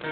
It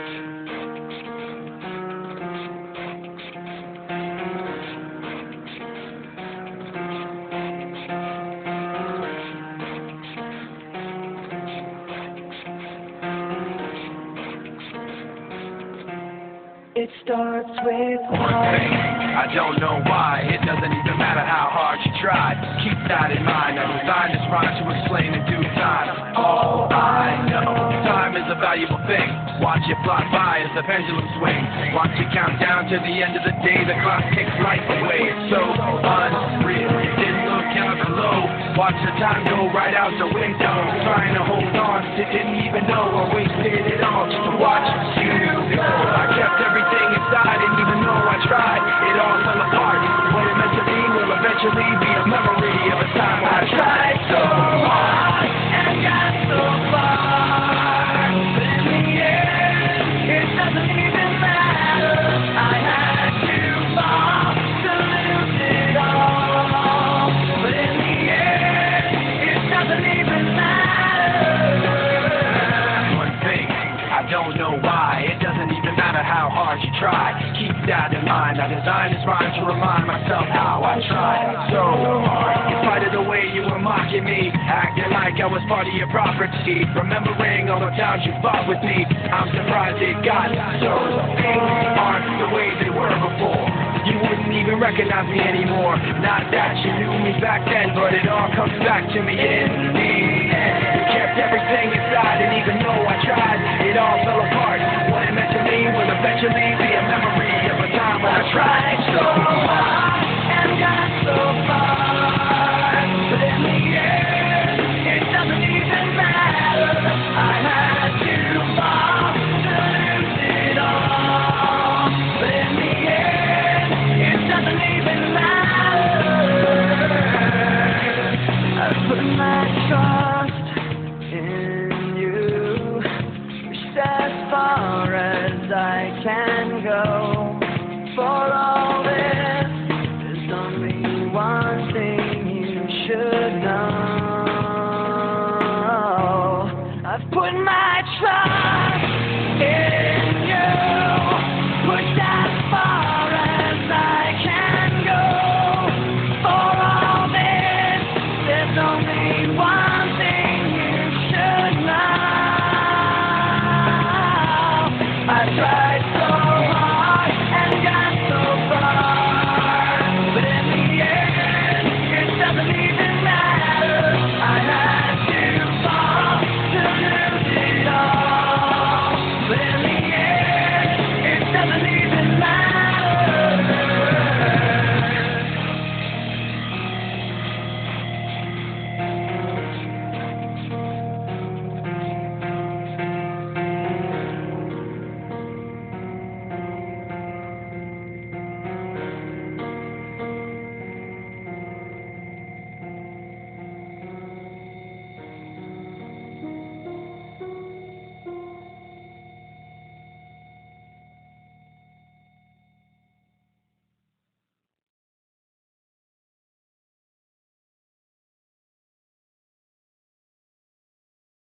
starts with one thing, I don't know why. It doesn't even matter how hard you try. Keep that in mind. I designed this rhyme to explain in due time. All I know, time is a valuable thing. Watch it fly by as the pendulum swings. Watch it count down to the end of the day. The clock takes life away. It's so unreal. Didn't look out below. Watch the time go right out the window. Trying to hold on, didn't even know I wasted it all just to watch you go. I kept everything inside, and even though I tried, it all fell apart. What it meant to be will eventually be a memory of a time when I tried so hard and got so far. But in the end, it doesn't even matter. I had to fall to lose it all. But in the end, it doesn't even matter. One thing, I don't know why. It doesn't even matter how hard you try. Keep that in mind. I designed this rhyme to remind myself how I tried so hard. In spite of the way you were mocking me, acting like I was part of your property, remembering all the times you fought with me. I'm surprised it got so. Things aren't the way they were before. You wouldn't even recognize me anymore. Not that you knew me back then, but it all comes back to me in the end. You kept everything inside, and even though I tried, it all fell apart. What it meant to me will eventually be a memory of a time when I tried so hard and got so far. But in the end, it doesn't even matter. I had to fall to lose it all. But in the end, it doesn't even matter. I put my trust in you. Reached as far as I can go.